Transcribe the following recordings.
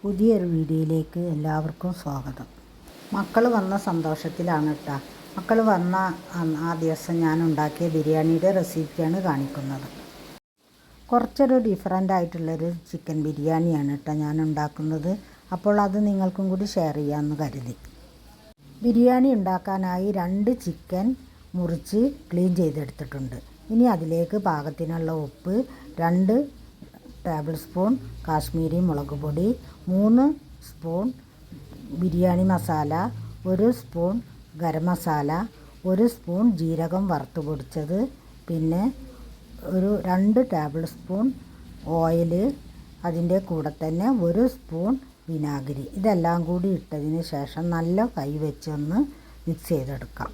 പുതിയൊരു വീഡിയോയിലേക്ക് എല്ലാവർക്കും സ്വാഗതം. മക്കൾ വന്ന സന്തോഷത്തിലാണ് കേട്ടോ. മക്കൾ വന്ന ആ ദിവസം ഞാൻ ഉണ്ടാക്കിയ ബിരിയാണിയുടെ റെസിപ്പിയാണ് കാണിക്കുന്നത്. കുറച്ചൊരു ഡിഫറൻ്റ് ആയിട്ടുള്ളൊരു ചിക്കൻ ബിരിയാണിയാണ് കേട്ടോ ഞാൻ ഉണ്ടാക്കുന്നത്. അപ്പോൾ അത് നിങ്ങൾക്കും കൂടി ഷെയർ ചെയ്യാമെന്ന് കരുതി. ബിരിയാണി ഉണ്ടാക്കാനായി 2 ചിക്കൻ മുറിച്ച് ക്ലീൻ ചെയ്തെടുത്തിട്ടുണ്ട്. ഇനി അതിലേക്ക് പാകത്തിനുള്ള ഉപ്പ്, 2 ടേബിൾ സ്പൂൺ കാശ്മീരി മുളക് പൊടി, 3 spoon biryani masala, 1 spoon garam masala, 1 spoon ജീരകം വറുത്ത് പൊടിച്ചത്, പിന്നെ ഒരു 2 ടേബിൾ സ്പൂൺ ഓയിൽ, അതിൻ്റെ കൂടെ തന്നെ 1 സ്പൂൺ വിനാഗിരി. ഇതെല്ലാം കൂടി ഇട്ടതിന് ശേഷം നല്ല കൈ വെച്ചൊന്ന് മിക്സ് ചെയ്തെടുക്കാം.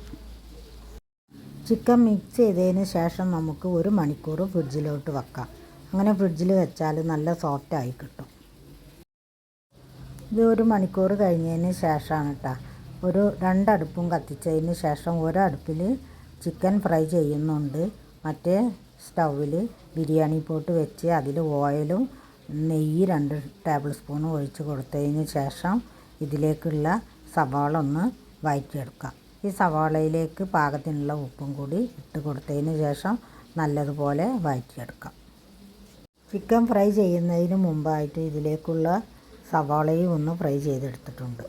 ചിക്കൻ മിക്സ് ചെയ്തതിന് ശേഷം നമുക്ക് 1 മണിക്കൂർ ഫ്രിഡ്ജിലോട്ട് വെക്കാം. അങ്ങനെ ഫ്രിഡ്ജിൽ വെച്ചാൽ നല്ല സോഫ്റ്റായി കിട്ടും. ഇത് 1 മണിക്കൂർ കഴിഞ്ഞതിന് ശേഷമാണ് കേട്ടോ. ഒരു 2 അടുപ്പും കത്തിച്ചതിന് ശേഷം ഒരടുപ്പിൽ ചിക്കൻ ഫ്രൈ ചെയ്യുന്നുണ്ട്. മറ്റേ സ്റ്റൗവിൽ ബിരിയാണി പോട്ട് വെച്ച് അതിൽ ഓയിലും നെയ്യ് 2 ടേബിൾ സ്പൂൺ ഒഴിച്ച് കൊടുത്തതിന് ശേഷം ഇതിലേക്കുള്ള സവാള ഒന്ന് വഴറ്റിയെടുക്കാം. ഈ സവാളയിലേക്ക് പാകത്തിനുള്ള ഉപ്പും കൂടി ഇട്ട് കൊടുത്തതിന് ശേഷം നല്ലതുപോലെ വഴറ്റിയെടുക്കാം. ചിക്കൻ ഫ്രൈ ചെയ്യുന്നതിന് മുമ്പായിട്ട് ഇതിലേക്കുള്ള സവാളയും ഒന്ന് ഫ്രൈ ചെയ്തെടുത്തിട്ടുണ്ട്.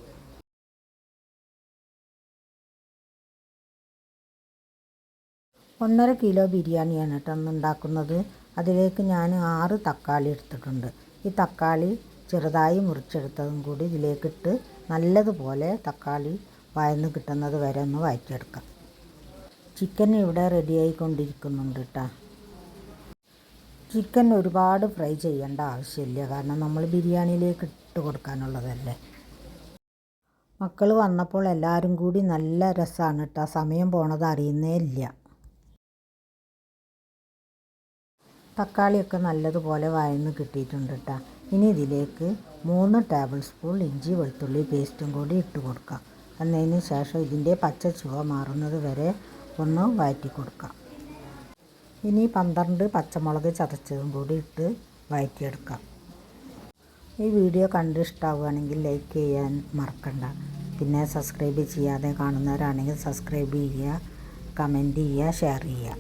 ഒന്നര കിലോ ബിരിയാണിയാണ് കേട്ടോ അന്ന് ഉണ്ടാക്കുന്നത്. അതിലേക്ക് ഞാൻ 6 തക്കാളി എടുത്തിട്ടുണ്ട്. ഈ തക്കാളി ചെറുതായി മുറിച്ചെടുത്തതും കൂടി ഇതിലേക്കിട്ട് നല്ലതുപോലെ തക്കാളി വഴന്ന് കിട്ടുന്നത് വരെ ഒന്ന് വഴറ്റിയെടുക്കാം. ചിക്കൻ ഇവിടെ റെഡിയായിക്കൊണ്ടിരിക്കുന്നുണ്ട് കേട്ടോ. ചിക്കൻ ഒരുപാട് ഫ്രൈ ചെയ്യേണ്ട ആവശ്യമില്ല, കാരണം നമ്മൾ ബിരിയാണിയിലേക്ക് ഇട്ട് കൊടുക്കാനുള്ളതല്ലേ. മക്കൾ വന്നപ്പോൾ എല്ലാവരും കൂടി നല്ല രസമാണ് കേട്ടോ. സമയം പോണത് അറിയുന്നേ ഇല്ല. തക്കാളിയൊക്കെ നല്ലതുപോലെ വഴന്ന് കിട്ടിയിട്ടുണ്ട് കേട്ടോ. ഇനി ഇതിലേക്ക് 3 ടേബിൾ സ്പൂൺ ഇഞ്ചി വെളുത്തുള്ളി പേസ്റ്റും കൂടി ഇട്ട് കൊടുക്കാം. എന്നതിന് ശേഷം ഇതിൻ്റെ പച്ച ചുവ മാറുന്നത് വരെ ഒന്ന് വഴറ്റി കൊടുക്കാം. ഇനി 12 പച്ചമുളക് ചതച്ചതും കൂടി ഇട്ട് വഴറ്റിയെടുക്കാം. ഈ വീഡിയോ കണ്ട് ഇഷ്ടമാവുകയാണെങ്കിൽ ലൈക്ക് ചെയ്യാൻ മറക്കണ്ട. പിന്നെ സബ്സ്ക്രൈബ് ചെയ്യാതെ കാണുന്നവരാണെങ്കിൽ സബ്സ്ക്രൈബ് ചെയ്യുക, കമൻറ്റ് ചെയ്യുക, ഷെയർ ചെയ്യുക.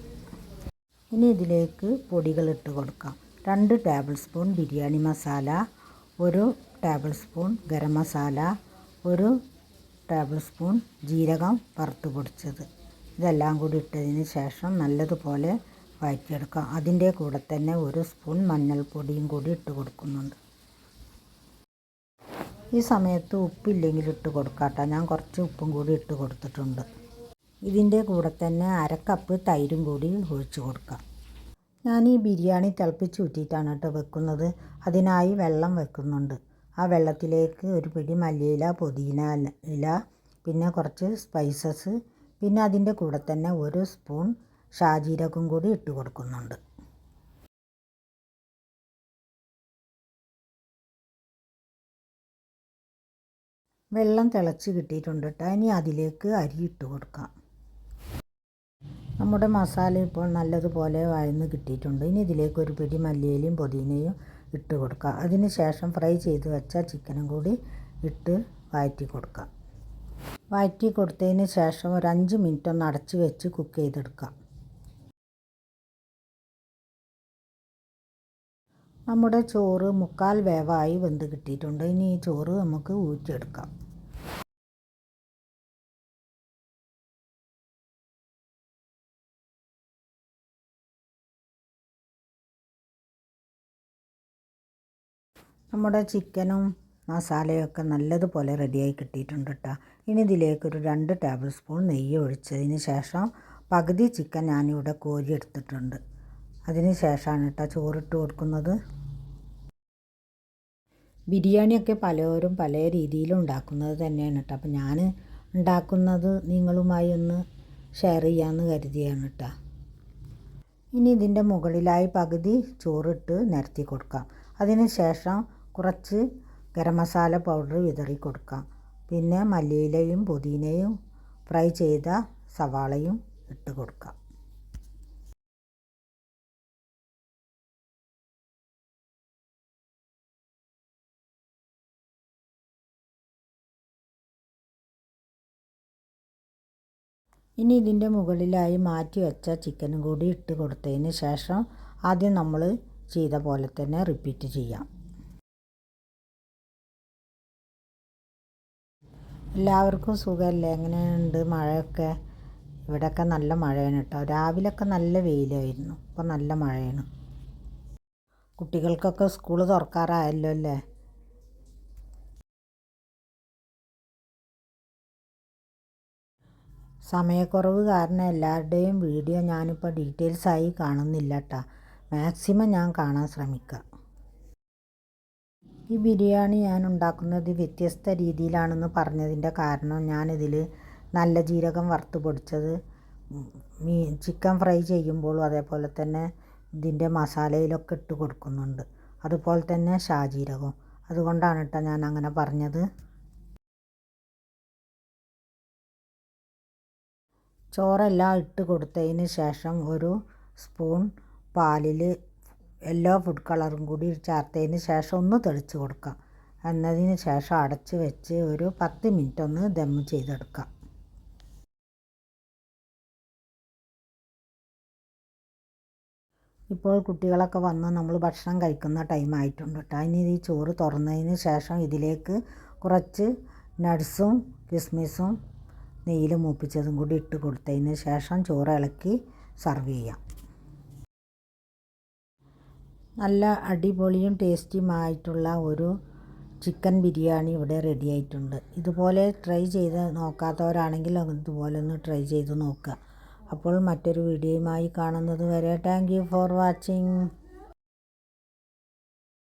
ഇനി ഇതിലേക്ക് പൊടികൾ ഇട്ട് കൊടുക്കാം. 2 table spoon biryani masala, 1 table spoon garam masala, 1 table spoon ജീരകം വറുത്ത് പൊടിച്ചത്. ഇതെല്ലാം കൂടി ഇട്ടതിന് ശേഷം നല്ലതുപോലെ വഴറ്റിയെടുക്കാം. അതിൻ്റെ കൂടെ തന്നെ 1 സ്പൂൺ മഞ്ഞൾപ്പൊടിയും കൂടി ഇട്ട് കൊടുക്കുന്നുണ്ട്. ഈ സമയത്ത് ഉപ്പില്ലെങ്കിൽ ഇട്ട് കൊടുക്കാം കേട്ടോ. ഞാൻ കുറച്ച് ഉപ്പും കൂടി ഇട്ട് കൊടുത്തിട്ടുണ്ട്. ഇതിൻ്റെ കൂടെ തന്നെ 1/2 കപ്പ് തൈരും കൂടി ഒഴിച്ച് കൊടുക്കാം. ഞാൻ ഈ ബിരിയാണി തിളപ്പിച്ച് ഊറ്റിയിട്ടാണ് കേട്ടോ വെക്കുന്നത്. അതിനായി വെള്ളം വെക്കുന്നുണ്ട്. ആ വെള്ളത്തിലേക്ക് ഒരു പിടി മല്ലിയില, പുതിന ഇല, പിന്നെ കുറച്ച് സ്പൈസസ്, പിന്നെ അതിൻ്റെ കൂടെ തന്നെ 1 സ്പൂൺ ഷാജീരകം കൂടി ഇട്ട് കൊടുക്കുന്നുണ്ട്. വെള്ളം തിളച്ച് കിട്ടിയിട്ടുണ്ട് കേട്ടോ. ഇനി അതിലേക്ക് അരി ഇട്ട് കൊടുക്കാം. നമ്മുടെ മസാല ഇപ്പോൾ നല്ലതുപോലെ വഴന്ന് കിട്ടിയിട്ടുണ്ട്. ഇനി ഇതിലേക്ക് ഒരു പിടി മല്ലിയിലയും പുതിനയും ഇട്ട് കൊടുക്കുക. അതിന് ശേഷം ഫ്രൈ ചെയ്ത് വെച്ച ചിക്കനും കൂടി ഇട്ട് വഴറ്റി കൊടുക്കാം. വഴറ്റി കൊടുത്തതിന് ശേഷം ഒരു 5 മിനിറ്റ് ഒന്ന് അടച്ച് വെച്ച് കുക്ക് ചെയ്തെടുക്കാം. നമ്മുടെ ചോറ് 3/4 വേവായി വെന്ത് കിട്ടിയിട്ടുണ്ട്. ഇനി ഈ ചോറ് നമുക്ക് ഊറ്റിയെടുക്കാം. നമ്മുടെ ചിക്കനും മസാലയൊക്കെ നല്ലതുപോലെ റെഡിയായി കിട്ടിയിട്ടുണ്ട് കേട്ടോ. ഇനി ഇതിലേക്കൊരു 2 ടേബിൾ സ്പൂൺ നെയ്യ് ഒഴിച്ചതിന് ശേഷം പകുതി ചിക്കൻ ഞാനിവിടെ കോരി എടുത്തിട്ടുണ്ട്. അതിന് ശേഷമാണ് കേട്ടോ ചോറിട്ട് കൊടുക്കുന്നത്. ബിരിയാണിയൊക്കെ പലരും പല രീതിയിലും ഉണ്ടാക്കുന്നത് തന്നെയാണ് കേട്ടോ. അപ്പോൾ ഞാൻ ഉണ്ടാക്കുന്നത് നിങ്ങളുമായി ഒന്ന് ഷെയർ ചെയ്യാമെന്ന് കരുതിയാണ് കേട്ടോ. ഇനി ഇതിൻ്റെ മുകളിലായി പകുതി ചോറിട്ട് നിരത്തി കൊടുക്കാം. അതിന് ശേഷം കുറച്ച് ഗരം മസാല പൗഡർ വിതറി കൊടുക്കാം. പിന്നെ മല്ലിയിലയും പുതിനയും ഫ്രൈ ചെയ്ത സവാളയും ഇട്ട് കൊടുക്കാം. ഇനി ഇതിൻ്റെ മുകളിലായി മാറ്റി വെച്ച ചിക്കനും കൂടി ഇട്ട് കൊടുത്തതിന് ശേഷം ആദ്യം നമ്മൾ ചെയ്ത പോലെ തന്നെ റിപ്പീറ്റ് ചെയ്യാം. എല്ലാവർക്കും സുഖമല്ലേ? എങ്ങനെയുണ്ട് മഴയൊക്കെ? ഇവിടെയൊക്കെ നല്ല മഴയാണ് കേട്ടോ. രാവിലെയൊക്കെ നല്ല വെയിലായിരുന്നു, ഇപ്പോൾ നല്ല മഴയാണ്. കുട്ടികൾക്കൊക്കെ സ്കൂൾ തുറക്കാറായല്ലോ അല്ലേ? സമയക്കുറവ് കാരണം എല്ലാവരുടെയും വീഡിയോ ഞാനിപ്പോൾ ഡീറ്റെയിൽസായി കാണുന്നില്ല കേട്ടോ. മാക്സിമം ഞാൻ കാണാൻ ശ്രമിക്കാം. ഈ ബിരിയാണി ഞാൻ ഉണ്ടാക്കുന്നത് വ്യത്യസ്ത രീതിയിലാണെന്ന് പറഞ്ഞതിൻ്റെ കാരണം ഞാനിതിൽ നല്ല ജീരകം വറുത്ത് പൊടിച്ചത് ചിക്കൻ ഫ്രൈ ചെയ്യുമ്പോഴും അതേപോലെ തന്നെ ഇതിൻ്റെ മസാലയിലൊക്കെ ഇട്ട് കൊടുക്കുന്നുണ്ട്. അതുപോലെ തന്നെ ഷാജീരകവും. അതുകൊണ്ടാണ് കേട്ടോ ഞാൻ അങ്ങനെ പറഞ്ഞത്. ചോറെല്ലാം ഇട്ട് കൊടുത്തതിന് ശേഷം ഒരു സ്പൂൺ പാലിൽ യെല്ലോ ഫുഡ് കളറും കൂടി ചേർത്തതിന് ശേഷം ഒന്ന് തെളിച്ച് കൊടുക്കാം. എന്നതിന് ശേഷം അടച്ച് വെച്ച് ഒരു 10 മിനിറ്റ് ഒന്ന് ദം ചെയ്തെടുക്കാം. ഇപ്പോൾ കുട്ടികളൊക്കെ വന്ന് നമ്മൾ ഭക്ഷണം കഴിക്കുന്ന ടൈം ആയിട്ടുണ്ട് കേട്ടോ. ഇനി ഈ ചോറ് തുറന്നതിന് ശേഷം ഇതിലേക്ക് കുറച്ച് നട്ട്സും കിസ്മിസും നെയ്യിൽ മൂപ്പിച്ചതും കൂടി ഇട്ട് കൊടുത്തതിന് ശേഷം ചോറ് ഇളക്കി സർവ് ചെയ്യാം. നല്ല അടിപൊളിയും ടേസ്റ്റിയുമായിട്ടുള്ള ഒരു ചിക്കൻ ബിരിയാണി ഇവിടെ റെഡി ആയിട്ടുണ്ട്. ഇതുപോലെ ട്രൈ ചെയ്ത് നോക്കാത്തവരാണെങ്കിൽ ഇതുപോലെ ഒന്ന് ട്രൈ ചെയ്ത് നോക്കുക. അപ്പോൾ മറ്റൊരു വീഡിയോയുമായി കാണുന്നത് വരെ താങ്ക് യു ഫോർ വാച്ചിങ്.